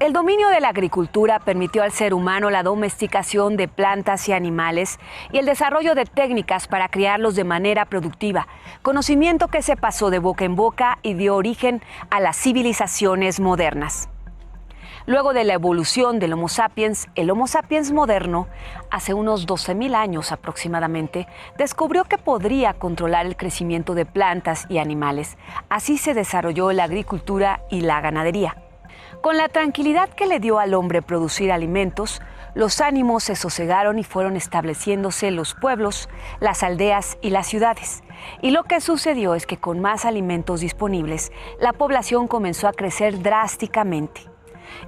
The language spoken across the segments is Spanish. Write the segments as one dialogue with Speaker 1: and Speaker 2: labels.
Speaker 1: El dominio de la agricultura permitió al ser humano la domesticación de plantas y animales y el desarrollo de técnicas para criarlos de manera productiva, conocimiento que se pasó de boca en boca y dio origen a las civilizaciones modernas. Luego de la evolución del Homo sapiens, el Homo sapiens moderno, hace unos 12.000 años aproximadamente, descubrió que podría controlar el crecimiento de plantas y animales. Así se desarrolló la agricultura y la ganadería. Con la tranquilidad que le dio al hombre producir alimentos, los ánimos se sosegaron y fueron estableciéndose los pueblos, las aldeas y las ciudades. Y lo que sucedió es que con más alimentos disponibles, la población comenzó a crecer drásticamente.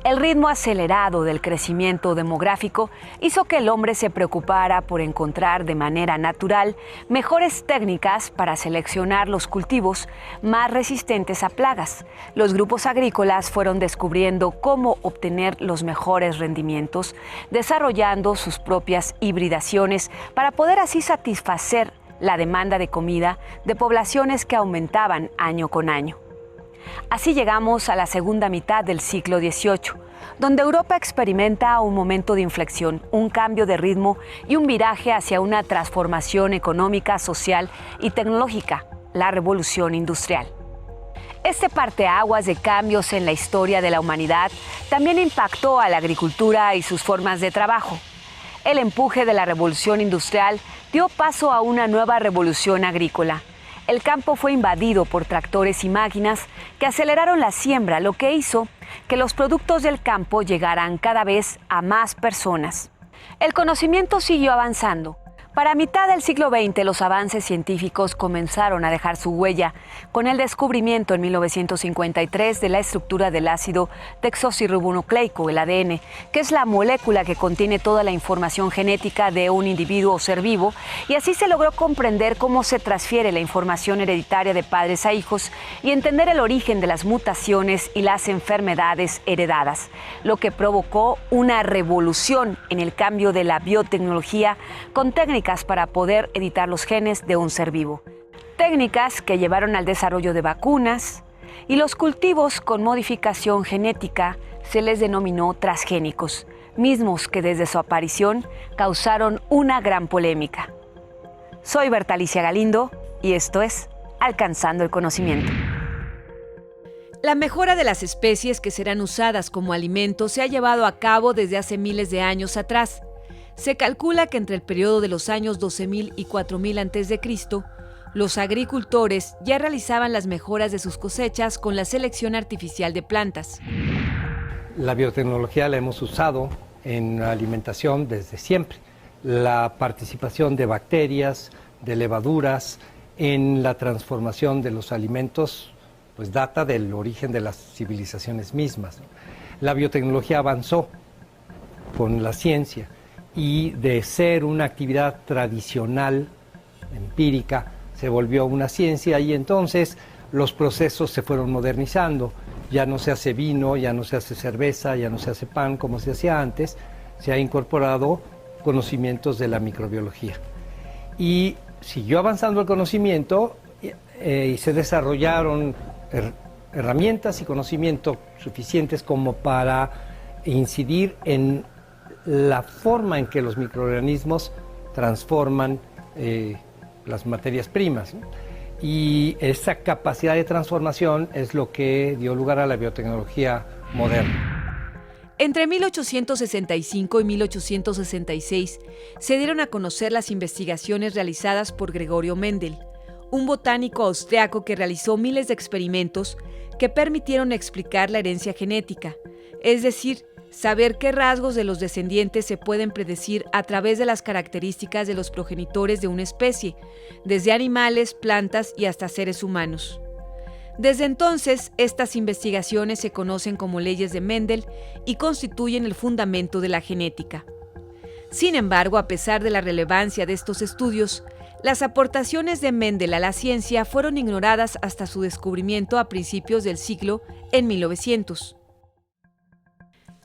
Speaker 1: El ritmo acelerado del crecimiento demográfico hizo que el hombre se preocupara por encontrar de manera natural mejores técnicas para seleccionar los cultivos más resistentes a plagas. Los grupos agrícolas fueron descubriendo cómo obtener los mejores rendimientos, desarrollando sus propias hibridaciones para poder así satisfacer la demanda de comida de poblaciones que aumentaban año con año. Así llegamos a la segunda mitad del siglo XVIII, donde Europa experimenta un momento de inflexión, un cambio de ritmo y un viraje hacia una transformación económica, social y tecnológica, la Revolución Industrial. Este parteaguas de cambios en la historia de la humanidad también impactó a la agricultura y sus formas de trabajo. El empuje de la Revolución Industrial dio paso a una nueva revolución agrícola. El campo fue invadido por tractores y máquinas que aceleraron la siembra, lo que hizo que los productos del campo llegaran cada vez a más personas. El conocimiento siguió avanzando. Para mitad del siglo XX, los avances científicos comenzaron a dejar su huella con el descubrimiento en 1953 de la estructura del ácido desoxirribonucleico, el ADN, que es la molécula que contiene toda la información genética de un individuo o ser vivo, y así se logró comprender cómo se transfiere la información hereditaria de padres a hijos y entender el origen de las mutaciones y las enfermedades heredadas, lo que provocó una revolución en el cambio de la biotecnología con técnicas para poder editar los genes de un ser vivo. Técnicas que llevaron al desarrollo de vacunas, y los cultivos con modificación genética se les denominó transgénicos, mismos que desde su aparición causaron una gran polémica. Soy Berta Alicia Galindo y esto es Alcanzando el Conocimiento. La mejora de las especies que serán usadas como alimento se ha llevado a cabo desde hace miles de años atrás. Se calcula que entre el periodo de los años 12.000 y 4.000 a.C., los agricultores ya realizaban las mejoras de sus cosechas con la selección artificial de plantas.
Speaker 2: La biotecnología la hemos usado en la alimentación desde siempre. La participación de bacterias, de levaduras en la transformación de los alimentos, pues data del origen de las civilizaciones mismas. La biotecnología avanzó con la ciencia, y de ser una actividad tradicional, empírica, se volvió una ciencia y entonces los procesos se fueron modernizando. Ya no se hace vino, ya no se hace cerveza, ya no se hace pan como se hacía antes, se ha incorporado conocimientos de la microbiología. Y siguió avanzando el conocimiento y se desarrollaron herramientas y conocimientos suficientes como para incidir en la forma en que los microorganismos transforman las materias primas, ¿no? Y esa capacidad de transformación es lo que dio lugar a la biotecnología moderna.
Speaker 1: Entre 1865 y 1866 se dieron a conocer las investigaciones realizadas por Gregorio Mendel, un botánico austriaco que realizó miles de experimentos que permitieron explicar la herencia genética, es decir, saber qué rasgos de los descendientes se pueden predecir a través de las características de los progenitores de una especie, desde animales, plantas y hasta seres humanos. Desde entonces, estas investigaciones se conocen como leyes de Mendel y constituyen el fundamento de la genética. Sin embargo, a pesar de la relevancia de estos estudios, las aportaciones de Mendel a la ciencia fueron ignoradas hasta su descubrimiento a principios del siglo en 1900.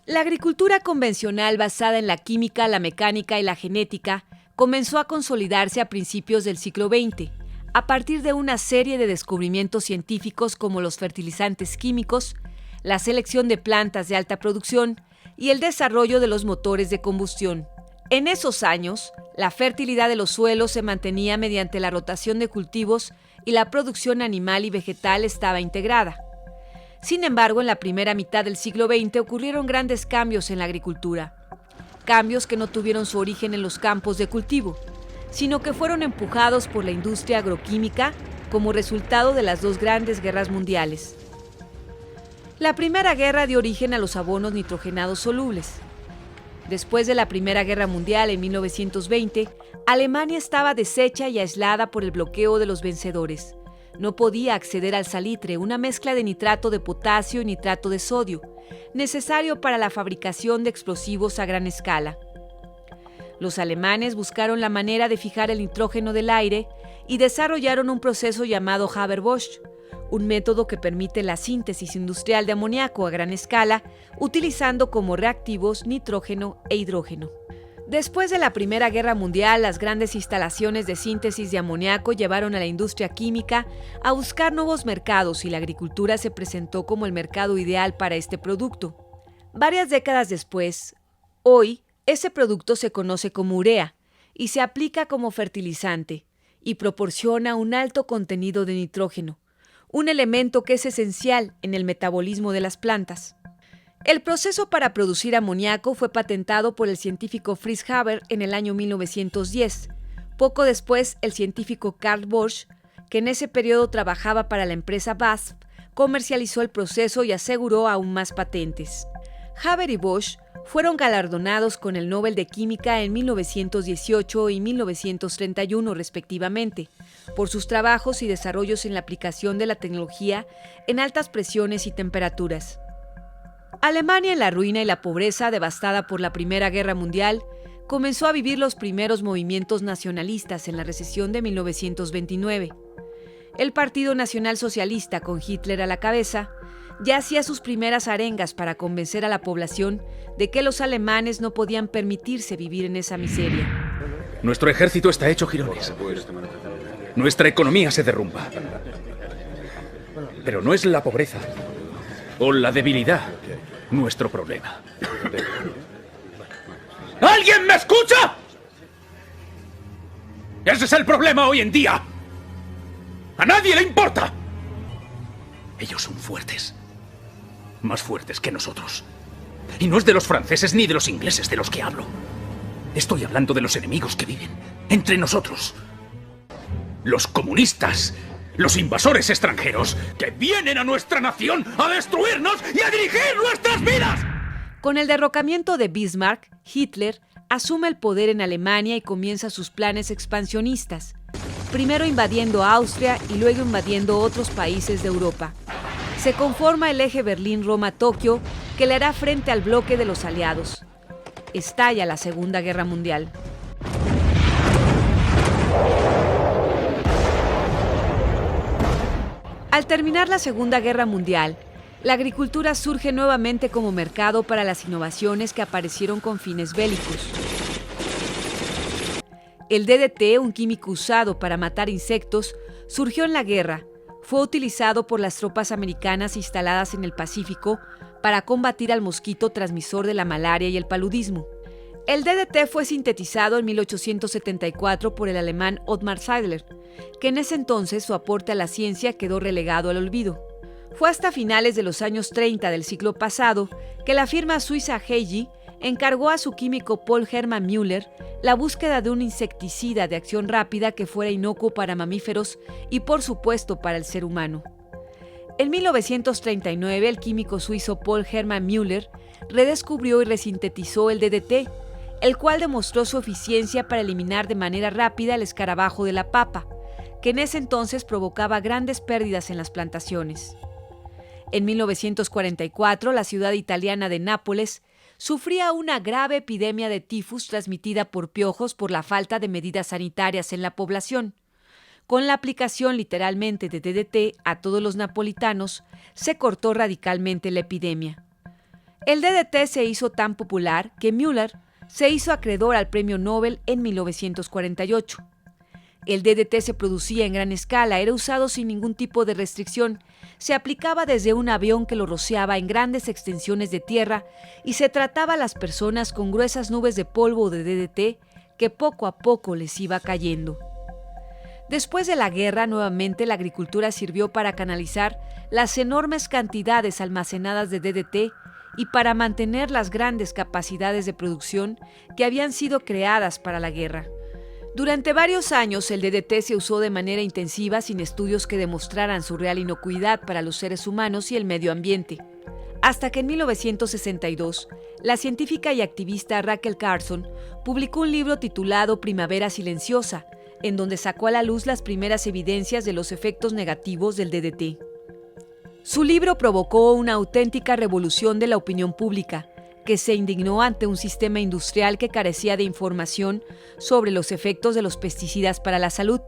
Speaker 1: La agricultura convencional basada en la química, la mecánica y la genética comenzó a consolidarse a principios del siglo XX, a partir de una serie de descubrimientos científicos como los fertilizantes químicos, la selección de plantas de alta producción y el desarrollo de los motores de combustión. En esos años, la fertilidad de los suelos se mantenía mediante la rotación de cultivos y la producción animal y vegetal estaba integrada. Sin embargo, en la primera mitad del siglo XX ocurrieron grandes cambios en la agricultura. Cambios que no tuvieron su origen en los campos de cultivo, sino que fueron empujados por la industria agroquímica como resultado de las dos grandes guerras mundiales. La Primera Guerra dio origen a los abonos nitrogenados solubles. Después de la Primera Guerra Mundial, en 1920, Alemania estaba deshecha y aislada por el bloqueo de los vencedores. No podía acceder al salitre, una mezcla de nitrato de potasio y nitrato de sodio, necesario para la fabricación de explosivos a gran escala. Los alemanes buscaron la manera de fijar el nitrógeno del aire y desarrollaron un proceso llamado Haber-Bosch, un método que permite la síntesis industrial de amoníaco a gran escala, utilizando como reactivos nitrógeno e hidrógeno. Después de la Primera Guerra Mundial, las grandes instalaciones de síntesis de amoníaco llevaron a la industria química a buscar nuevos mercados y la agricultura se presentó como el mercado ideal para este producto. Varias décadas después, hoy, ese producto se conoce como urea y se aplica como fertilizante y proporciona un alto contenido de nitrógeno, un elemento que es esencial en el metabolismo de las plantas. El proceso para producir amoníaco fue patentado por el científico Fritz Haber en el año 1910. Poco después, el científico Carl Bosch, que en ese periodo trabajaba para la empresa BASF, comercializó el proceso y aseguró aún más patentes. Haber y Bosch fueron galardonados con el Nobel de Química en 1918 y 1931 respectivamente, por sus trabajos y desarrollos en la aplicación de la tecnología en altas presiones y temperaturas. Alemania, en la ruina y la pobreza devastada por la Primera Guerra Mundial, comenzó a vivir los primeros movimientos nacionalistas en la recesión de 1929. El Partido Nacional Socialista, con Hitler a la cabeza, ya hacía sus primeras arengas para convencer a la población de que los alemanes no podían permitirse vivir en esa miseria.
Speaker 3: Nuestro ejército está hecho jirones. Nuestra economía se derrumba. Pero no es la pobreza o la debilidad nuestro problema. ¿Alguien me escucha? Ese es el problema hoy en día. A nadie le importa. Ellos son fuertes. Más fuertes que nosotros. Y no es de los franceses ni de los ingleses de los que hablo. Estoy hablando de los enemigos que viven entre nosotros. Los comunistas, los invasores extranjeros que vienen a nuestra nación a destruirnos y a dirigir nuestras vidas.
Speaker 1: Con el derrocamiento de Bismarck, Hitler asume el poder en Alemania y comienza sus planes expansionistas, primero invadiendo Austria y luego invadiendo otros países de Europa. Se conforma el eje Berlín-Roma-Tokio, que le hará frente al bloque de los aliados. Estalla la Segunda Guerra Mundial. Al terminar la Segunda Guerra Mundial, la agricultura surge nuevamente como mercado para las innovaciones que aparecieron con fines bélicos. El DDT, un químico usado para matar insectos, surgió en la guerra. Fue utilizado por las tropas americanas instaladas en el Pacífico para combatir al mosquito transmisor de la malaria y el paludismo. El DDT fue sintetizado en 1874 por el alemán Ottmar Seidler, que en ese entonces su aporte a la ciencia quedó relegado al olvido. Fue hasta finales de los años 30 del siglo pasado que la firma suiza Heiji encargó a su químico Paul Hermann Müller la búsqueda de un insecticida de acción rápida que fuera inocuo para mamíferos y, por supuesto, para el ser humano. En 1939, el químico suizo Paul Hermann Müller redescubrió y resintetizó el DDT, el cual demostró su eficiencia para eliminar de manera rápida el escarabajo de la papa, que en ese entonces provocaba grandes pérdidas en las plantaciones. En 1944, la ciudad italiana de Nápoles sufría una grave epidemia de tifus transmitida por piojos por la falta de medidas sanitarias en la población. Con la aplicación literalmente de DDT a todos los napolitanos, se cortó radicalmente la epidemia. El DDT se hizo tan popular que Müller se hizo acreedor al Premio Nobel en 1948. El DDT se producía en gran escala, era usado sin ningún tipo de restricción, se aplicaba desde un avión que lo rociaba en grandes extensiones de tierra y se trataba a las personas con gruesas nubes de polvo de DDT que poco a poco les iba cayendo. Después de la guerra, nuevamente la agricultura sirvió para canalizar las enormes cantidades almacenadas de DDT y para mantener las grandes capacidades de producción que habían sido creadas para la guerra. Durante varios años el DDT se usó de manera intensiva sin estudios que demostraran su real inocuidad para los seres humanos y el medio ambiente. Hasta que en 1962, la científica y activista Rachel Carson publicó un libro titulado Primavera Silenciosa, en donde sacó a la luz las primeras evidencias de los efectos negativos del DDT. Su libro provocó una auténtica revolución de la opinión pública, que se indignó ante un sistema industrial que carecía de información sobre los efectos de los pesticidas para la salud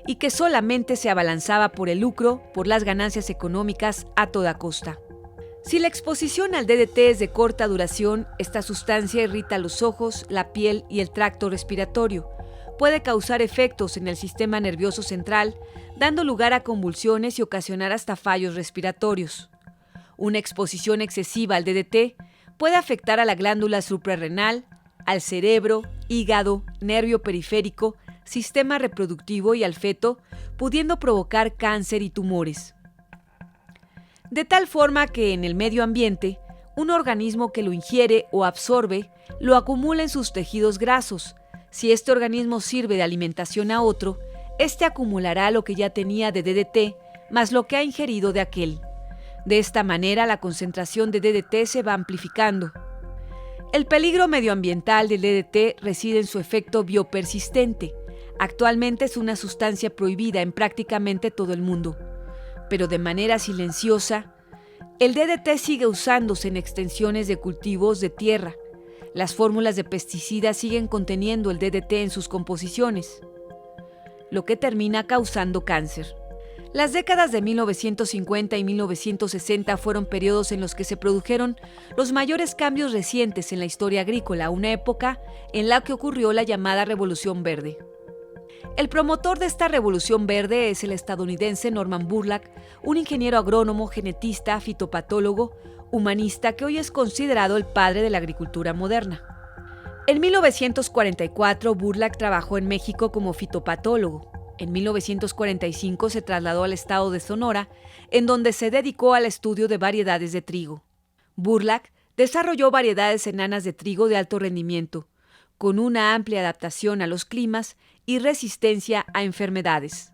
Speaker 1: y que solamente se abalanzaba por el lucro, por las ganancias económicas a toda costa. Si la exposición al DDT es de corta duración, esta sustancia irrita los ojos, la piel y el tracto respiratorio. Puede causar efectos en el sistema nervioso central, dando lugar a convulsiones y ocasionar hasta fallos respiratorios. Una exposición excesiva al DDT puede afectar a la glándula suprarrenal, al cerebro, hígado, nervio periférico, sistema reproductivo y al feto, pudiendo provocar cáncer y tumores. De tal forma que en el medio ambiente, un organismo que lo ingiere o absorbe lo acumula en sus tejidos grasos. Si este organismo sirve de alimentación a otro, este acumulará lo que ya tenía de DDT, más lo que ha ingerido de aquel. De esta manera, la concentración de DDT se va amplificando. El peligro medioambiental del DDT reside en su efecto biopersistente. Actualmente es una sustancia prohibida en prácticamente todo el mundo. Pero de manera silenciosa, el DDT sigue usándose en extensiones de cultivos de tierra. Las fórmulas de pesticidas siguen conteniendo el DDT en sus composiciones, lo que termina causando cáncer. Las décadas de 1950 y 1960 fueron periodos en los que se produjeron los mayores cambios recientes en la historia agrícola, una época en la que ocurrió la llamada Revolución Verde. El promotor de esta Revolución Verde es el estadounidense Norman Borlaug, un ingeniero agrónomo, genetista, fitopatólogo, humanista que hoy es considerado el padre de la agricultura moderna. En 1944, Borlaug trabajó en México como fitopatólogo. En 1945 se trasladó al estado de Sonora, en donde se dedicó al estudio de variedades de trigo. Borlaug desarrolló variedades enanas de trigo de alto rendimiento, con una amplia adaptación a los climas y resistencia a enfermedades.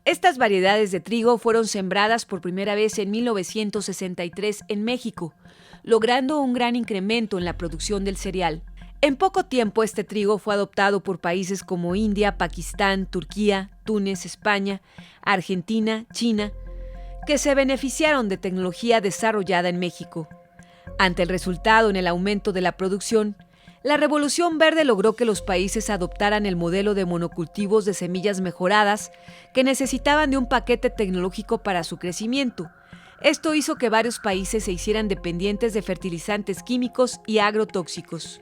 Speaker 1: Estas variedades de trigo fueron sembradas por primera vez en 1963 en México, logrando un gran incremento en la producción del cereal. En poco tiempo este trigo fue adoptado por países como India, Pakistán, Turquía, Túnez, España, Argentina, China, que se beneficiaron de tecnología desarrollada en México. Ante el resultado en el aumento de la producción, la Revolución Verde logró que los países adoptaran el modelo de monocultivos de semillas mejoradas que necesitaban de un paquete tecnológico para su crecimiento. Esto hizo que varios países se hicieran dependientes de fertilizantes químicos y agrotóxicos.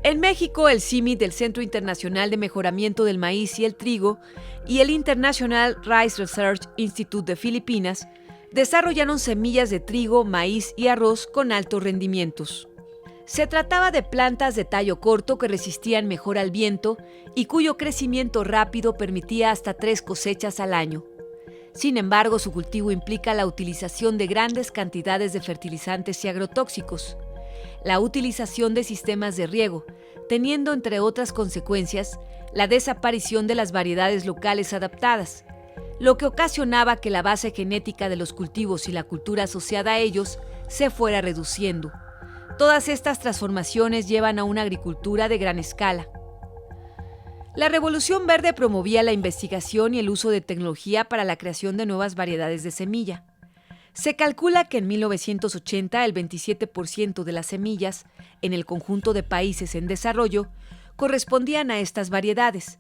Speaker 1: En México, el CIMI del Centro Internacional de Mejoramiento del Maíz y el Trigo y el International Rice Research Institute de Filipinas desarrollaron semillas de trigo, maíz y arroz con altos rendimientos. Se trataba de plantas de tallo corto que resistían mejor al viento y cuyo crecimiento rápido permitía hasta 3 cosechas al año. Sin embargo, su cultivo implica la utilización de grandes cantidades de fertilizantes y agrotóxicos, la utilización de sistemas de riego, teniendo entre otras consecuencias la desaparición de las variedades locales adaptadas, lo que ocasionaba que la base genética de los cultivos y la cultura asociada a ellos se fuera reduciendo. Todas estas transformaciones llevan a una agricultura de gran escala. La Revolución Verde promovía la investigación y el uso de tecnología para la creación de nuevas variedades de semilla. Se calcula que en 1980 el 27% de las semillas en el conjunto de países en desarrollo correspondían a estas variedades,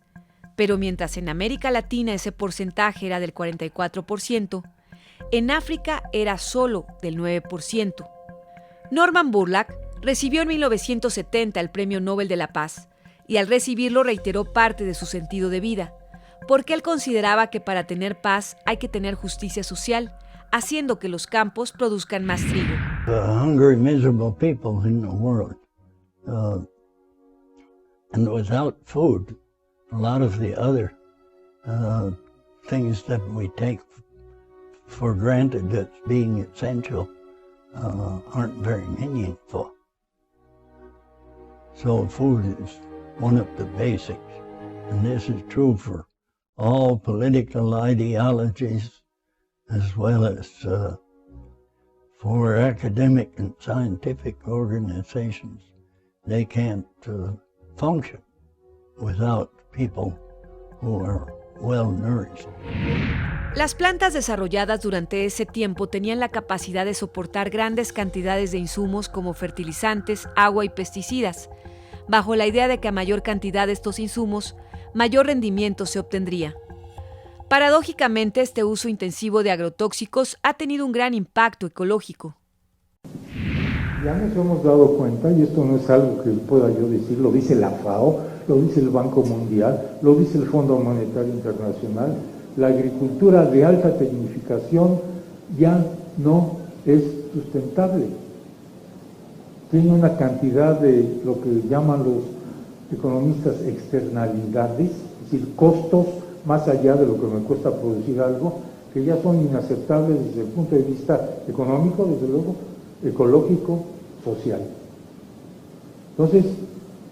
Speaker 1: pero mientras en América Latina ese porcentaje era del 44%, en África era solo del 9%. Norman Borlaug recibió en 1970 el Premio Nobel de la Paz y al recibirlo reiteró parte de su sentido de vida. porque él consideraba que para tener paz hay que tener justicia social, haciendo que los campos produzcan más trigo.
Speaker 4: The hungry, miserable people in the world. And without food, a lot of the other things that we take for granted as being essential aren't very meaningful. So food is one of the basics, and this is true for all political ideologies as well as for academic and scientific organizations. They can't function without people who are well nourished.
Speaker 1: Las plantas desarrolladas durante ese tiempo tenían la capacidad de soportar grandes cantidades de insumos como fertilizantes, agua y pesticidas, bajo la idea de que a mayor cantidad de estos insumos, mayor rendimiento se obtendría. Paradójicamente, este uso intensivo de agrotóxicos ha tenido un gran impacto ecológico.
Speaker 5: Ya nos hemos dado cuenta, y esto no es algo que pueda yo decir, lo dice la FAO, lo dice el Banco Mundial, lo dice el Fondo Monetario Internacional, la agricultura de alta tecnificación ya no es sustentable. Tiene una cantidad de lo que llaman los economistas externalidades, es decir, costos más allá de lo que me cuesta producir algo, que ya son inaceptables desde el punto de vista económico, desde luego, ecológico, social. Entonces,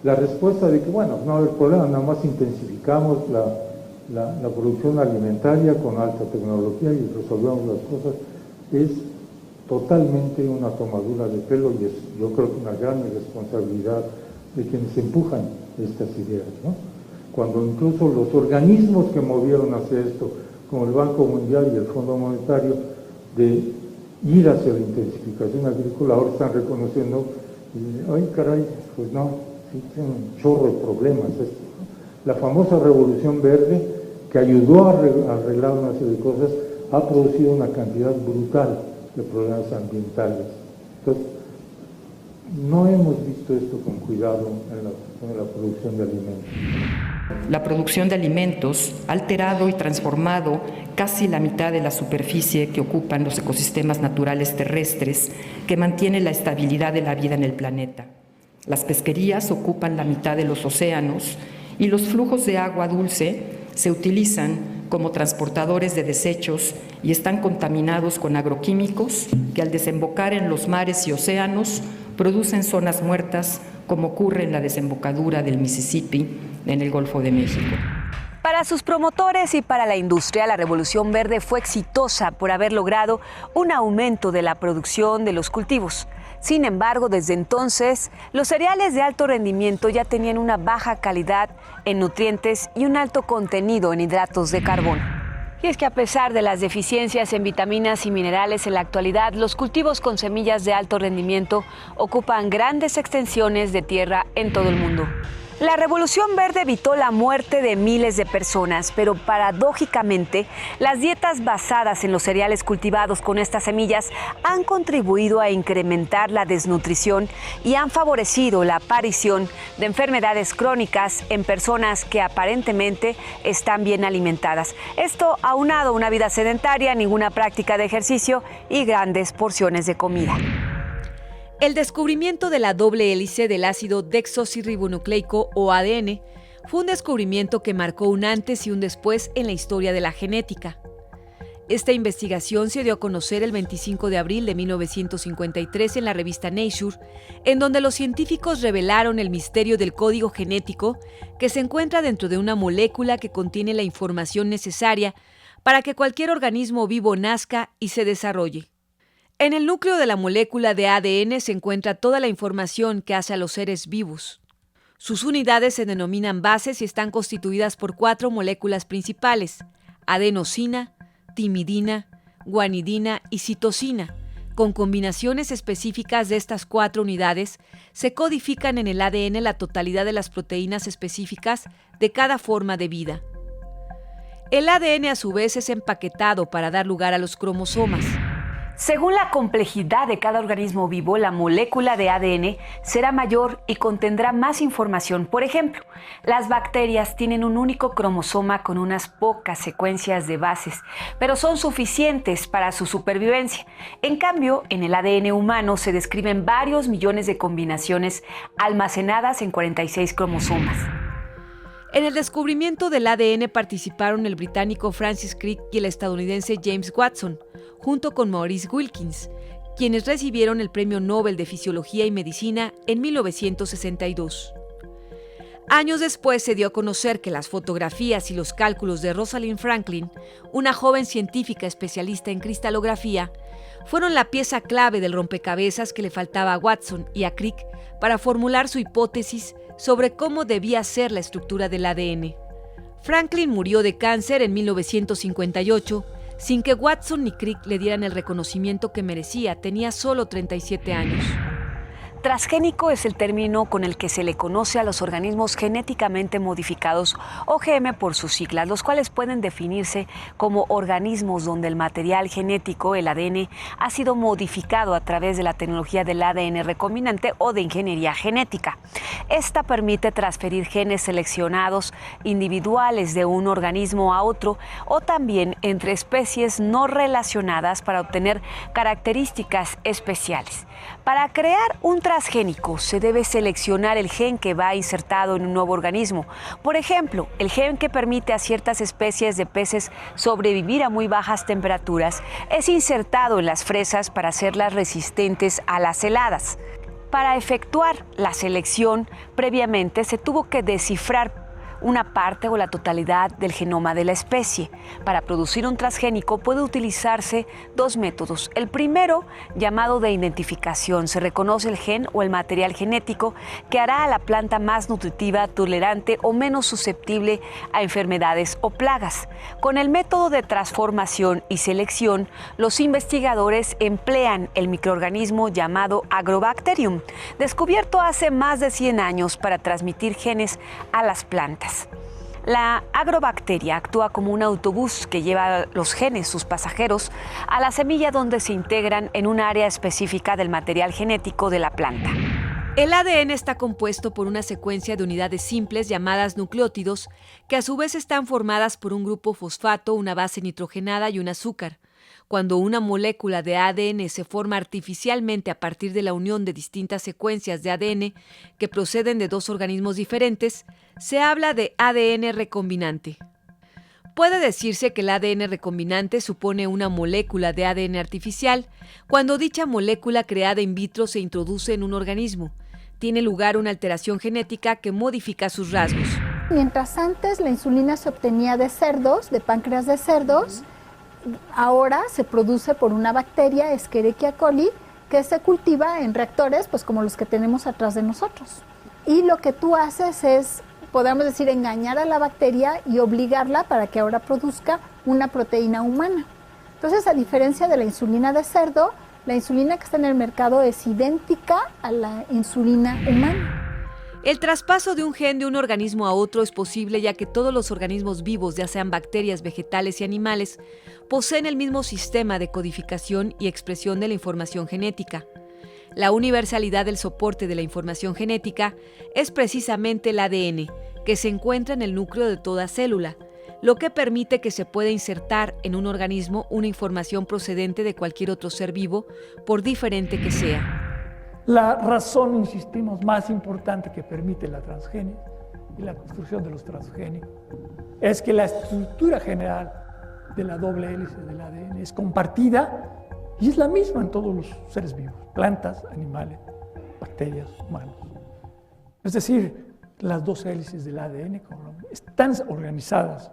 Speaker 5: la respuesta de que, bueno, no hay problema, nada más intensificamos la producción alimentaria con alta tecnología y resolvemos las cosas, es totalmente una tomadura de pelo y es, yo creo que una gran irresponsabilidad de quienes empujan estas ideas, ¿no? Cuando incluso los organismos que movieron hacia esto, como el Banco Mundial y el Fondo Monetario, de ir hacia la intensificación agrícola, ahora están reconociendo, ay caray, pues no, sí tiene un chorro de problemas esto, ¿no? La famosa Revolución Verde, que ayudó a arreglar una serie de cosas, ha producido una cantidad brutal de problemas ambientales. Entonces, no hemos visto esto con cuidado en la producción de alimentos.
Speaker 6: La producción de alimentos ha alterado y transformado casi la mitad de la superficie que ocupan los ecosistemas naturales terrestres que mantienen la estabilidad de la vida en el planeta. Las pesquerías ocupan la mitad de los océanos y los flujos de agua dulce se utilizan como transportadores de desechos y están contaminados con agroquímicos que al desembocar en los mares y océanos producen zonas muertas, como ocurre en la desembocadura del Mississippi en el Golfo de México.
Speaker 1: Para sus promotores y para la industria, la Revolución Verde fue exitosa por haber logrado un aumento de la producción de los cultivos. Sin embargo, desde entonces, los cereales de alto rendimiento ya tenían una baja calidad en nutrientes y un alto contenido en hidratos de carbono. Y es que a pesar de las deficiencias en vitaminas y minerales en la actualidad, los cultivos con semillas de alto rendimiento ocupan grandes extensiones de tierra en todo el mundo. La Revolución Verde evitó la muerte de miles de personas, pero paradójicamente, las dietas basadas en los cereales cultivados con estas semillas han contribuido a incrementar la desnutrición y han favorecido la aparición de enfermedades crónicas en personas que aparentemente están bien alimentadas. Esto aunado a una vida sedentaria, ninguna práctica de ejercicio y grandes porciones de comida. El descubrimiento de la doble hélice del ácido desoxirribonucleico o ADN fue un descubrimiento que marcó un antes y un después en la historia de la genética. Esta investigación se dio a conocer el 25 de abril de 1953 en la revista Nature, en donde los científicos revelaron el misterio del código genético que se encuentra dentro de una molécula que contiene la información necesaria para que cualquier organismo vivo nazca y se desarrolle. En el núcleo de la molécula de ADN se encuentra toda la información que hace a los seres vivos. Sus unidades se denominan bases y están constituidas por 4 moléculas principales: adenosina, timidina, guanidina y citosina. Con combinaciones específicas de estas 4 unidades, se codifican en el ADN la totalidad de las proteínas específicas de cada forma de vida. El ADN a su vez es empaquetado para dar lugar a los cromosomas. Según la complejidad de cada organismo vivo, la molécula de ADN será mayor y contendrá más información. Por ejemplo, las bacterias tienen un único cromosoma con unas pocas secuencias de bases, pero son suficientes para su supervivencia. En cambio, en el ADN humano se describen varios millones de combinaciones almacenadas en 46 cromosomas. En el descubrimiento del ADN participaron el británico Francis Crick y el estadounidense James Watson, junto con Maurice Wilkins, quienes recibieron el Premio Nobel de Fisiología y Medicina en 1962. Años después se dio a conocer que las fotografías y los cálculos de Rosalind Franklin, una joven científica especialista en cristalografía, fueron la pieza clave del rompecabezas que le faltaba a Watson y a Crick para formular su hipótesis sobre cómo debía ser la estructura del ADN. Franklin murió de cáncer en 1958, sin que Watson ni Crick le dieran el reconocimiento que merecía. Tenía solo 37 años. Transgénico es el término con el que se le conoce a los organismos genéticamente modificados, OGM por sus siglas, los cuales pueden definirse como organismos donde el material genético, el ADN, ha sido modificado a través de la tecnología del ADN recombinante o de ingeniería genética. Esta permite transferir genes seleccionados individuales de un organismo a otro o también entre especies no relacionadas para obtener características especiales. Para crear un transgénico se debe seleccionar el gen que va insertado en un nuevo organismo. Por ejemplo, el gen que permite a ciertas especies de peces sobrevivir a muy bajas temperaturas es insertado en las fresas para hacerlas resistentes a las heladas. Para efectuar la selección, previamente se tuvo que descifrar una parte o la totalidad del genoma de la especie. Para producir un transgénico puede utilizarse dos métodos. El primero, llamado de identificación, se reconoce el gen o el material genético que hará a la planta más nutritiva, tolerante o menos susceptible a enfermedades o plagas. Con el método de transformación y selección, los investigadores emplean el microorganismo llamado Agrobacterium, descubierto hace más de 100 años para transmitir genes a las plantas. La agrobacteria actúa como un autobús que lleva los genes, sus pasajeros, a la semilla donde se integran en un área específica del material genético de la planta. El ADN está compuesto por una secuencia de unidades simples llamadas nucleótidos, que a su vez están formadas por un grupo fosfato, una base nitrogenada y un azúcar. Cuando una molécula de ADN se forma artificialmente a partir de la unión de distintas secuencias de ADN que proceden de dos organismos diferentes, se habla de ADN recombinante. Puede decirse que el ADN recombinante supone una molécula de ADN artificial cuando dicha molécula creada in vitro se introduce en un organismo. Tiene lugar una alteración genética que modifica sus rasgos.
Speaker 7: Mientras antes la insulina se obtenía de cerdos, de páncreas de cerdos, ahora se produce por una bacteria, Escherichia coli, que se cultiva en reactores, pues como los que tenemos atrás de nosotros. Y lo que tú haces es, podríamos decir, engañar a la bacteria y obligarla para que ahora produzca una proteína humana. Entonces, a diferencia de la insulina de cerdo, la insulina que está en el mercado es idéntica a la insulina humana.
Speaker 1: El traspaso de un gen de un organismo a otro es posible ya que todos los organismos vivos, ya sean bacterias, vegetales y animales, poseen el mismo sistema de codificación y expresión de la información genética. La universalidad del soporte de la información genética es precisamente el ADN, que se encuentra en el núcleo de toda célula, lo que permite que se pueda insertar en un organismo una información procedente de cualquier otro ser vivo, por diferente que sea.
Speaker 8: La razón, insistimos, más importante que permite la transgénesis y la construcción de los transgénicos es que la estructura general de la doble hélice del ADN es compartida y es la misma en todos los seres vivos, plantas, animales, bacterias, humanos. Es decir, las dos hélices del ADN están organizadas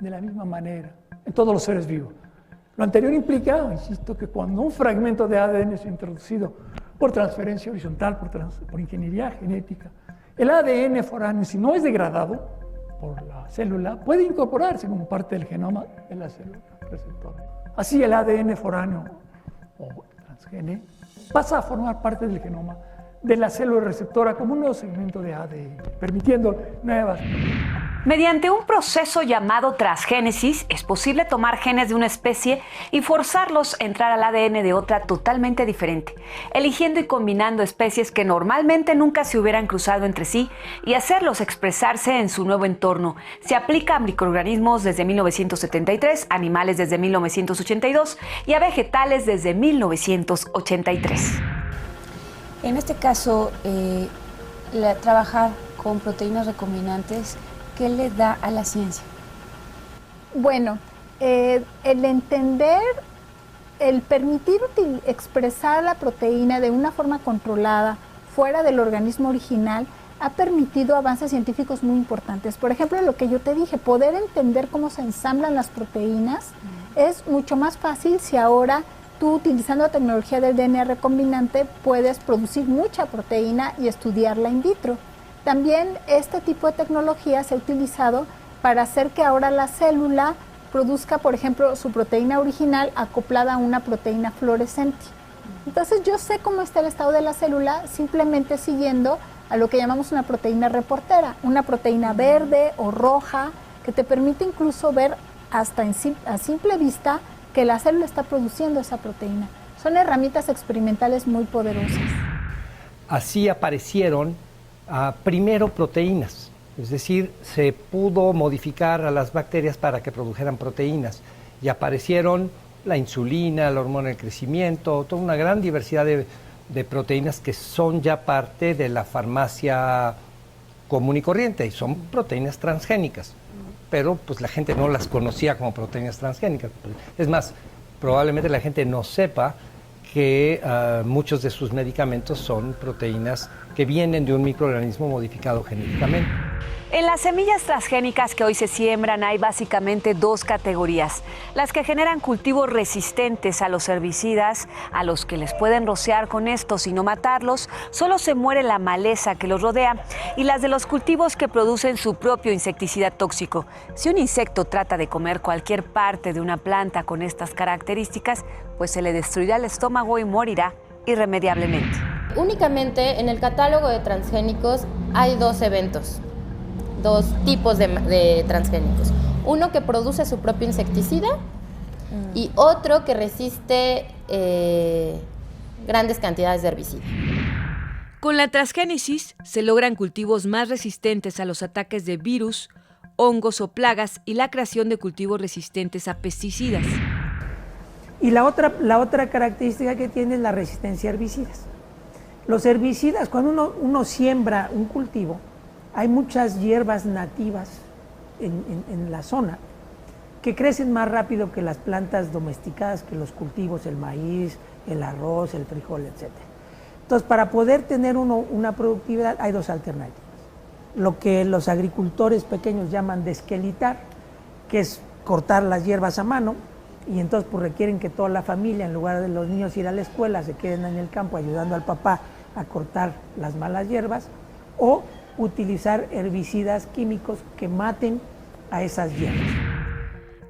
Speaker 8: de la misma manera en todos los seres vivos. Lo anterior implica, insisto, que cuando un fragmento de ADN es introducido por transferencia horizontal, por ingeniería genética, el ADN foráneo, si no es degradado por la célula, puede incorporarse como parte del genoma de la célula receptora. Así el ADN foráneo o transgene pasa a formar parte del genoma de la célula receptora como un nuevo segmento de ADN, permitiendo nuevas.
Speaker 1: Mediante un proceso llamado transgénesis, es posible tomar genes de una especie y forzarlos a entrar al ADN de otra totalmente diferente, eligiendo y combinando especies que normalmente nunca se hubieran cruzado entre sí y hacerlos expresarse en su nuevo entorno. Se aplica a microorganismos desde 1973, animales desde 1982 y a vegetales desde 1983.
Speaker 9: En este caso, trabajar con proteínas recombinantes, ¿qué le da a la ciencia?
Speaker 7: Bueno, el entender, el permitir expresar la proteína de una forma controlada fuera del organismo original ha permitido avances científicos muy importantes. Por ejemplo, lo que yo te dije, poder entender cómo se ensamblan las proteínas es mucho más fácil si ahora tú, utilizando la tecnología del DNA recombinante, puedes producir mucha proteína y estudiarla in vitro. También este tipo de tecnología se ha utilizado para hacer que ahora la célula produzca, por ejemplo, su proteína original acoplada a una proteína fluorescente. Entonces yo sé cómo está el estado de la célula simplemente siguiendo a lo que llamamos una proteína reportera, una proteína verde o roja que te permite incluso ver hasta a simple vista que la célula está produciendo esa proteína. Son herramientas experimentales muy poderosas.
Speaker 2: Así aparecieron primero proteínas, es decir, se pudo modificar a las bacterias para que produjeran proteínas y aparecieron la insulina, la hormona del crecimiento, toda una gran diversidad de proteínas que son ya parte de la farmacia común y corriente y son proteínas transgénicas, pero pues la gente no las conocía como proteínas transgénicas. Es más, probablemente la gente no sepa que muchos de sus medicamentos son proteínas que vienen de un microorganismo modificado genéticamente.
Speaker 1: En las semillas transgénicas que hoy se siembran hay básicamente dos categorías: las que generan cultivos resistentes a los herbicidas, a los que les pueden rociar con estos y no matarlos, solo se muere la maleza que los rodea, y las de los cultivos que producen su propio insecticida tóxico. Si un insecto trata de comer cualquier parte de una planta con estas características, pues se le destruirá el estómago y morirá irremediablemente.
Speaker 10: Únicamente en el catálogo de transgénicos hay dos tipos de transgénicos. Uno que produce su propio insecticida y otro que resiste grandes cantidades de herbicida.
Speaker 1: Con la transgénesis se logran cultivos más resistentes a los ataques de virus, hongos o plagas y la creación de cultivos resistentes a pesticidas.
Speaker 11: Y la otra característica que tiene es la resistencia a herbicidas. Los herbicidas, cuando uno siembra un cultivo, hay muchas hierbas nativas en la zona que crecen más rápido que las plantas domesticadas, que los cultivos, el maíz, el arroz, el frijol, etc. Entonces, para poder tener una productividad hay dos alternativas. Lo que los agricultores pequeños llaman desquelitar, que es cortar las hierbas a mano, y entonces pues requieren que toda la familia, en lugar de los niños ir a la escuela, se queden en el campo ayudando al papá a cortar las malas hierbas, o utilizar herbicidas químicos que maten a esas hierbas.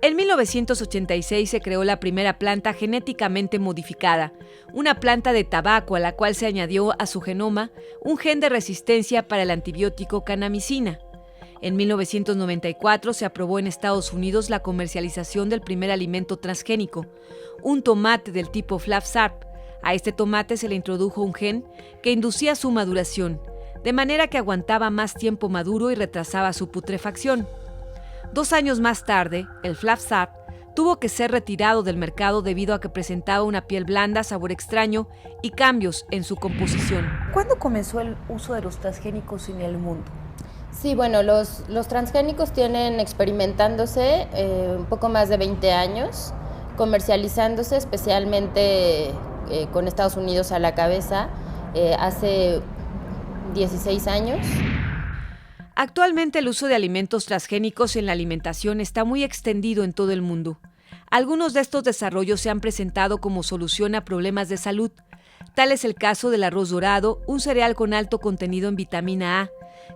Speaker 1: En 1986 se creó la primera planta genéticamente modificada, una planta de tabaco a la cual se añadió a su genoma un gen de resistencia para el antibiótico canamicina. En 1994 se aprobó en Estados Unidos la comercialización del primer alimento transgénico, un tomate del tipo FLAV-SARP. A este tomate se le introdujo un gen que inducía su maduración, de manera que aguantaba más tiempo maduro y retrasaba su putrefacción. 2 años más tarde, el FLAV-SARP tuvo que ser retirado del mercado debido a que presentaba una piel blanda, sabor extraño y cambios en su composición.
Speaker 9: ¿Cuándo comenzó el uso de los transgénicos en el mundo?
Speaker 10: Sí, bueno, los transgénicos tienen experimentándose un poco más de 20 años, comercializándose especialmente con Estados Unidos a la cabeza hace 16 años.
Speaker 1: Actualmente el uso de alimentos transgénicos en la alimentación está muy extendido en todo el mundo. Algunos de estos desarrollos se han presentado como solución a problemas de salud. Tal es el caso del arroz dorado, un cereal con alto contenido en vitamina A,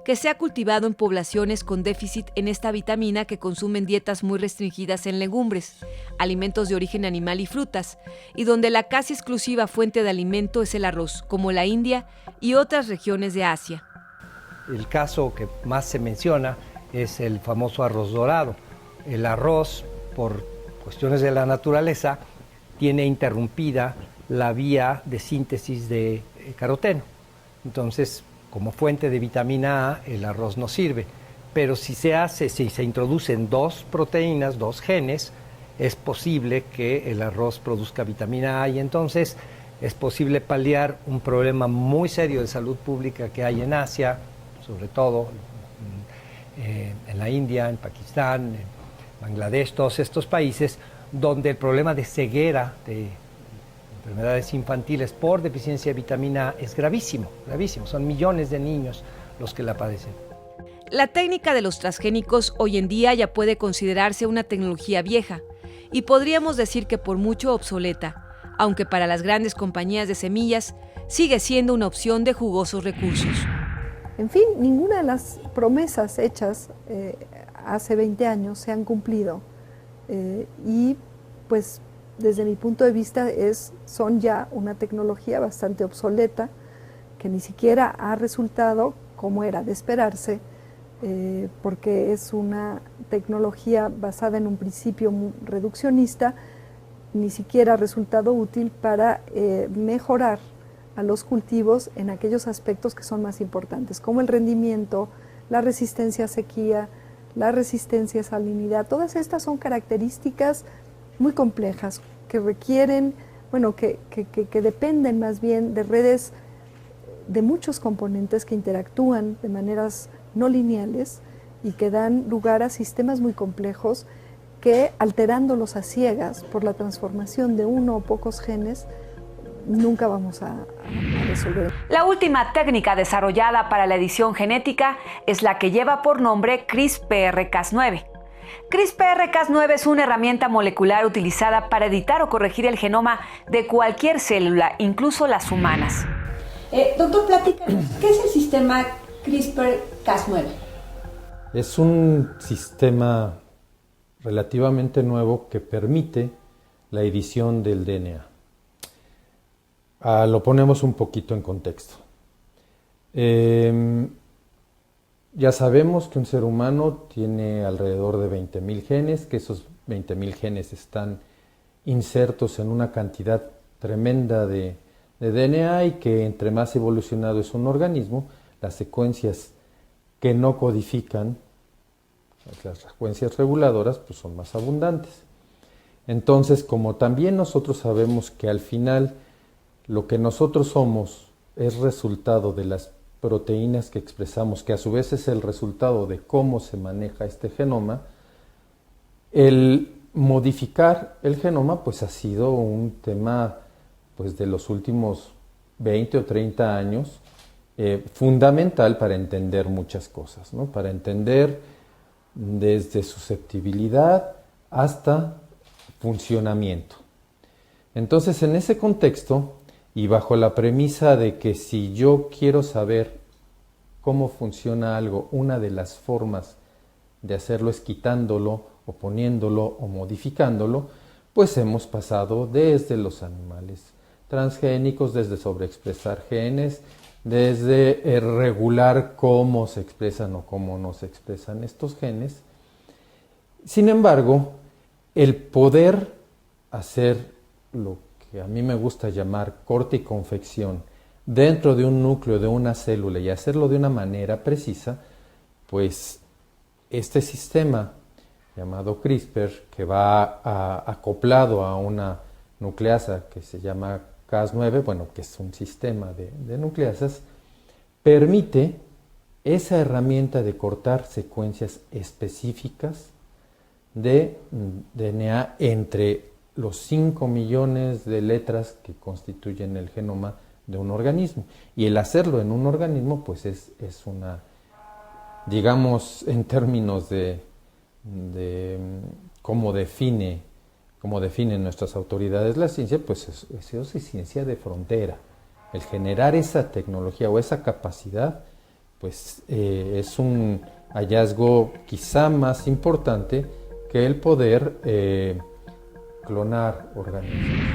Speaker 1: que se ha cultivado en poblaciones con déficit en esta vitamina que consumen dietas muy restringidas en legumbres, alimentos de origen animal y frutas, y donde la casi exclusiva fuente de alimento es el arroz, como la India y otras regiones de Asia.
Speaker 2: El caso que más se menciona es el famoso arroz dorado. El arroz, por cuestiones de la naturaleza, tiene interrumpida la vía de síntesis de caroteno. Entonces, como fuente de vitamina A, el arroz no sirve. Pero si se introducen dos proteínas, dos genes, es posible que el arroz produzca vitamina A y entonces es posible paliar un problema muy serio de salud pública que hay en Asia, sobre todo en la India, en Pakistán, en Bangladesh, todos estos países donde el problema de ceguera, de enfermedades infantiles por deficiencia de vitamina A es gravísimo, gravísimo. Son millones de niños los que la padecen.
Speaker 1: La técnica de los transgénicos hoy en día ya puede considerarse una tecnología vieja y podríamos decir que por mucho obsoleta, aunque para las grandes compañías de semillas sigue siendo una opción de jugosos recursos.
Speaker 12: En fin, ninguna de las promesas hechas hace 20 años se han cumplido y pues desde mi punto de vista son ya una tecnología bastante obsoleta que ni siquiera ha resultado como era de esperarse porque es una tecnología basada en un principio reduccionista, ni siquiera ha resultado útil para mejorar a los cultivos en aquellos aspectos que son más importantes, como el rendimiento, la resistencia a sequía, la resistencia a salinidad. Todas estas son características muy complejas que requieren, que dependen más bien de redes de muchos componentes que interactúan de maneras no lineales y que dan lugar a sistemas muy complejos que, alterándolos a ciegas por la transformación de uno o pocos genes, nunca vamos a resolver.
Speaker 1: La última técnica desarrollada para la edición genética es la que lleva por nombre CRISPR-Cas9. CRISPR-Cas9 es una herramienta molecular utilizada para editar o corregir el genoma de cualquier célula, incluso las humanas.
Speaker 13: Doctor, platícanos, ¿qué es el sistema CRISPR-Cas9?
Speaker 14: Es un sistema relativamente nuevo que permite la edición del DNA. Lo ponemos un poquito en contexto. Ya sabemos que un ser humano tiene alrededor de 20.000 genes, que esos 20.000 genes están insertos en una cantidad tremenda de DNA y que entre más evolucionado es un organismo, las secuencias que no codifican, las secuencias reguladoras, pues son más abundantes. Entonces, como también nosotros sabemos que al final lo que nosotros somos es resultado de las proteínas que expresamos, que a su vez es el resultado de cómo se maneja este genoma, el modificar el genoma pues ha sido un tema pues de los últimos 20 o 30 años fundamental para entender muchas cosas, ¿no? Para entender desde susceptibilidad hasta funcionamiento. Entonces, en ese contexto, y bajo la premisa de que si yo quiero saber cómo funciona algo, una de las formas de hacerlo es quitándolo, o poniéndolo, o modificándolo, pues hemos pasado desde los animales transgénicos, desde sobreexpresar genes, desde regular cómo se expresan o cómo no se expresan estos genes. Sin embargo, el poder hacer lo que a mí me gusta llamar corte y confección dentro de un núcleo de una célula y hacerlo de una manera precisa, pues este sistema llamado CRISPR, que va acoplado a una nucleasa que se llama Cas9, bueno, que es un sistema de nucleasas, permite esa herramienta de cortar secuencias específicas de DNA entre los 5 millones de letras que constituyen el genoma de un organismo. Y el hacerlo en un organismo, pues es una, digamos, en términos de cómo definen nuestras autoridades la ciencia, pues eso es ciencia de frontera. El generar esa tecnología o esa capacidad, pues es un hallazgo quizá más importante que el poder clonar organismos.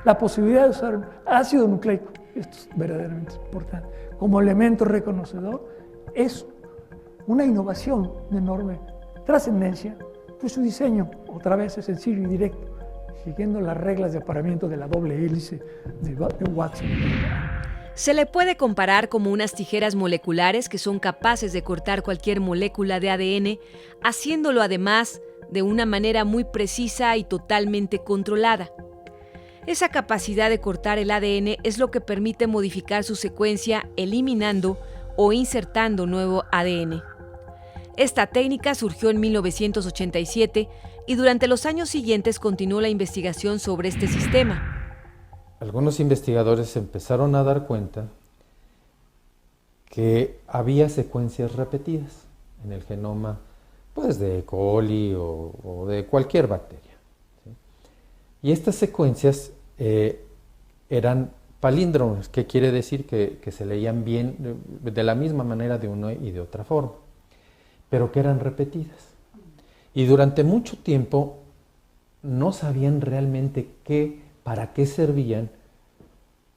Speaker 8: La posibilidad de usar ácido nucleico, esto es verdaderamente importante, como elemento reconocedor, es una innovación de enorme trascendencia, pues su diseño, otra vez, es sencillo y directo, siguiendo las reglas de apareamiento de la doble hélice de Watson.
Speaker 1: Se le puede comparar como unas tijeras moleculares que son capaces de cortar cualquier molécula de ADN, haciéndolo además de una manera muy precisa y totalmente controlada. Esa capacidad de cortar el ADN es lo que permite modificar su secuencia eliminando o insertando nuevo ADN. Esta técnica surgió en 1987 y durante los años siguientes continuó la investigación sobre este sistema.
Speaker 14: Algunos investigadores empezaron a dar cuenta que había secuencias repetidas en el genoma, pues de E. coli o de cualquier bacteria, ¿sí? Y estas secuencias eran palíndromos, que quiere decir que se leían bien de la misma manera de una y de otra forma, pero que eran repetidas. Y durante mucho tiempo no sabían realmente para qué servían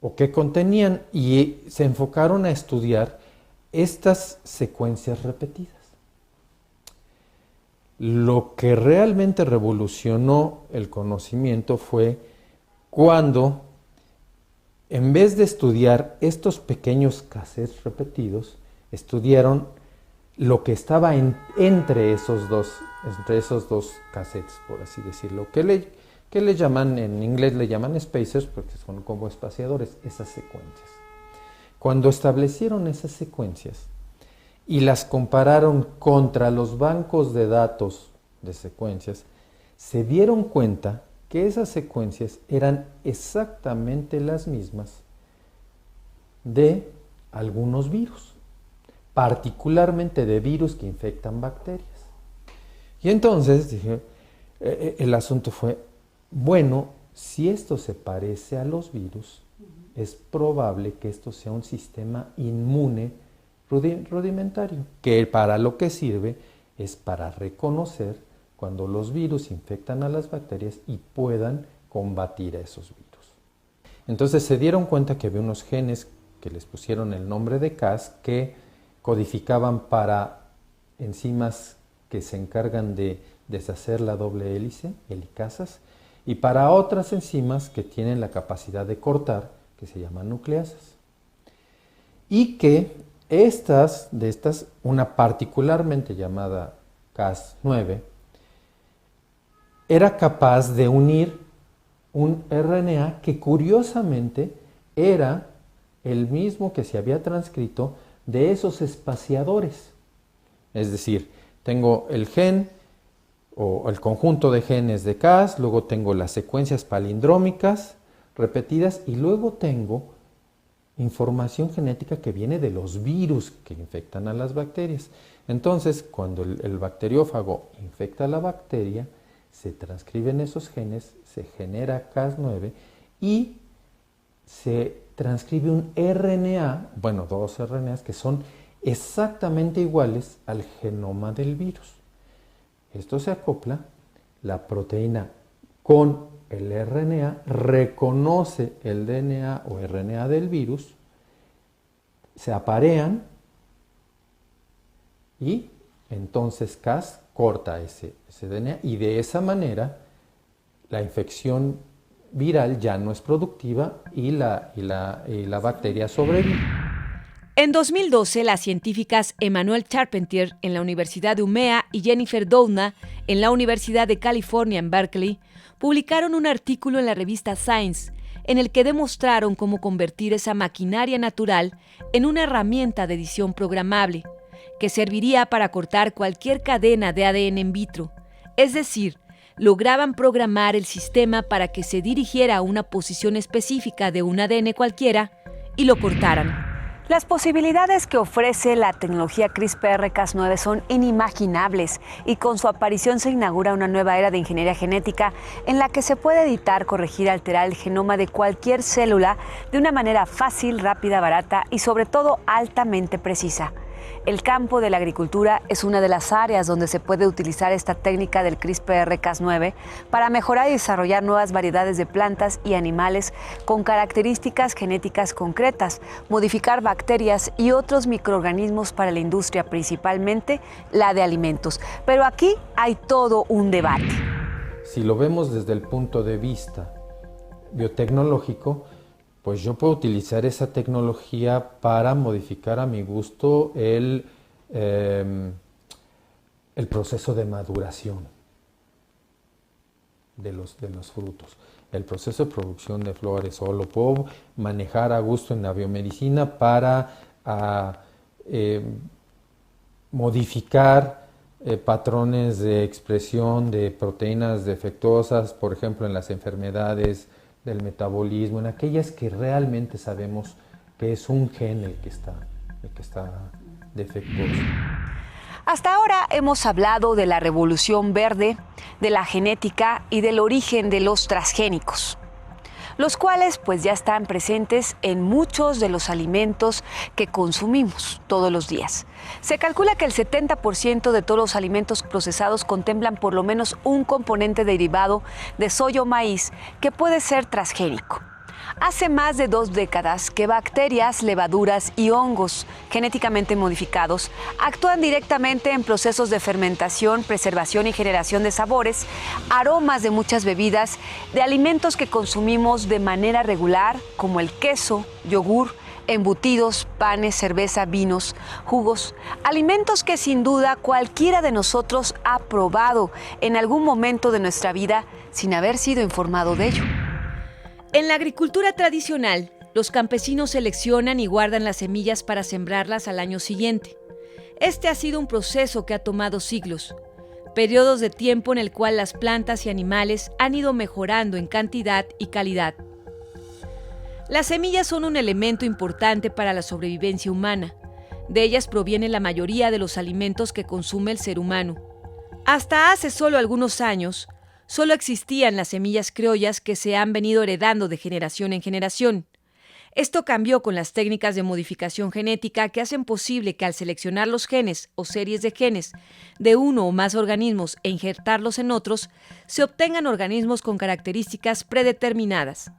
Speaker 14: o qué contenían, y se enfocaron a estudiar estas secuencias repetidas. Lo que realmente revolucionó el conocimiento fue cuando, en vez de estudiar estos pequeños cassettes repetidos, estudiaron lo que estaba entre esos dos cassettes, por así decirlo, que le llaman, en inglés le llaman spacers, porque son como espaciadores, esas secuencias. Cuando establecieron esas secuencias y las compararon contra los bancos de datos de secuencias, se dieron cuenta que esas secuencias eran exactamente las mismas de algunos virus, particularmente de virus que infectan bacterias. Y entonces dije, el asunto fue, bueno, si esto se parece a los virus, es probable que esto sea un sistema inmune rudimentario, que para lo que sirve es para reconocer cuando los virus infectan a las bacterias y puedan combatir a esos virus. Entonces se dieron cuenta que había unos genes que les pusieron el nombre de Cas que codificaban para enzimas que se encargan de deshacer la doble hélice, helicasas, y para otras enzimas que tienen la capacidad de cortar, que se llaman nucleasas. Y que una particularmente llamada Cas9, era capaz de unir un RNA que curiosamente era el mismo que se había transcrito de esos espaciadores. Es decir, tengo el gen o el conjunto de genes de Cas, luego tengo las secuencias palindrómicas repetidas y luego tengo información genética que viene de los virus que infectan a las bacterias. Entonces, cuando el bacteriófago infecta a la bacteria, se transcriben esos genes, se genera Cas9 y se transcribe un RNA, bueno, dos RNAs que son exactamente iguales al genoma del virus. Esto se acopla, la proteína con el RNA reconoce el DNA o RNA del virus, se aparean y entonces Cas corta ese DNA y de esa manera la infección viral ya no es productiva y la bacteria sobrevive.
Speaker 1: En 2012, las científicas Emmanuelle Charpentier en la Universidad de Umea y Jennifer Doudna en la Universidad de California en Berkeley publicaron un artículo en la revista Science en el que demostraron cómo convertir esa maquinaria natural en una herramienta de edición programable que serviría para cortar cualquier cadena de ADN in vitro. Es decir, lograban programar el sistema para que se dirigiera a una posición específica de un ADN cualquiera y lo cortaran. Las posibilidades que ofrece la tecnología CRISPR-Cas9 son inimaginables y con su aparición se inaugura una nueva era de ingeniería genética en la que se puede editar, corregir, alterar el genoma de cualquier célula de una manera fácil, rápida, barata y sobre todo altamente precisa. El campo de la agricultura es una de las áreas donde se puede utilizar esta técnica del CRISPR-Cas9 para mejorar y desarrollar nuevas variedades de plantas y animales con características genéticas concretas, modificar bacterias y otros microorganismos para la industria, principalmente la de alimentos. Pero aquí hay todo un debate.
Speaker 14: Si lo vemos desde el punto de vista biotecnológico, pues yo puedo utilizar esa tecnología para modificar a mi gusto el proceso de maduración de los frutos, el proceso de producción de flores, o lo puedo manejar a gusto en la biomedicina para modificar patrones de expresión de proteínas defectuosas, por ejemplo, en las enfermedades del metabolismo, en aquellas que realmente sabemos que es un gen el que está defectuoso.
Speaker 1: Hasta ahora hemos hablado de la revolución verde, de la genética y del origen de los transgénicos, los cuales pues ya están presentes en muchos de los alimentos que consumimos todos los días. Se calcula que el 70% de todos los alimentos procesados contemplan por lo menos un componente derivado de soya o maíz que puede ser transgénico. Hace más de 2 décadas que bacterias, levaduras y hongos genéticamente modificados actúan directamente en procesos de fermentación, preservación y generación de sabores, aromas de muchas bebidas, de alimentos que consumimos de manera regular, como el queso, yogur, embutidos, panes, cerveza, vinos, jugos, alimentos que sin duda cualquiera de nosotros ha probado en algún momento de nuestra vida sin haber sido informado de ello. En la agricultura tradicional, los campesinos seleccionan y guardan las semillas para sembrarlas al año siguiente. Este ha sido un proceso que ha tomado siglos, periodos de tiempo en el cual las plantas y animales han ido mejorando en cantidad y calidad. Las semillas son un elemento importante para la sobrevivencia humana. De ellas proviene la mayoría de los alimentos que consume el ser humano. Hasta hace solo algunos años, solo existían las semillas criollas que se han venido heredando de generación en generación. Esto cambió con las técnicas de modificación genética que hacen posible que al seleccionar los genes o series de genes de uno o más organismos e injertarlos en otros, se obtengan organismos con características predeterminadas.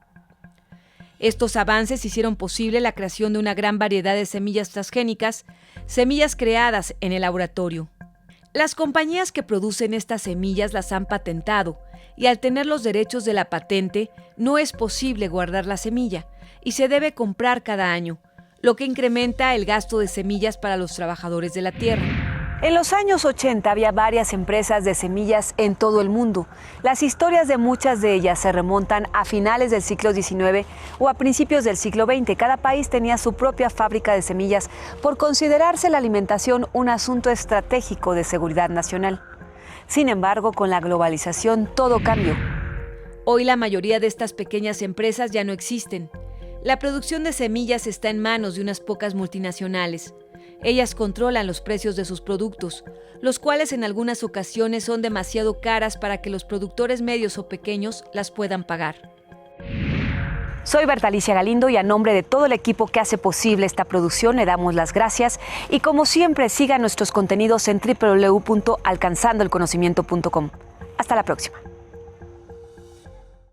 Speaker 1: Estos avances hicieron posible la creación de una gran variedad de semillas transgénicas, semillas creadas en el laboratorio. Las compañías que producen estas semillas las han patentado y al tener los derechos de la patente no es posible guardar la semilla y se debe comprar cada año, lo que incrementa el gasto de semillas para los trabajadores de la tierra. En los años 80 había varias empresas de semillas en todo el mundo. Las historias de muchas de ellas se remontan a finales del siglo XIX o a principios del siglo XX. Cada país tenía su propia fábrica de semillas por considerarse la alimentación un asunto estratégico de seguridad nacional. Sin embargo, con la globalización todo cambió. Hoy la mayoría de estas pequeñas empresas ya no existen. La producción de semillas está en manos de unas pocas multinacionales. Ellas controlan los precios de sus productos, los cuales en algunas ocasiones son demasiado caras para que los productores medios o pequeños las puedan pagar. Soy Bertalicia Galindo y a nombre de todo el equipo que hace posible esta producción le damos las gracias y como siempre sigan nuestros contenidos en www.alcanzandoelconocimiento.com. Hasta la próxima.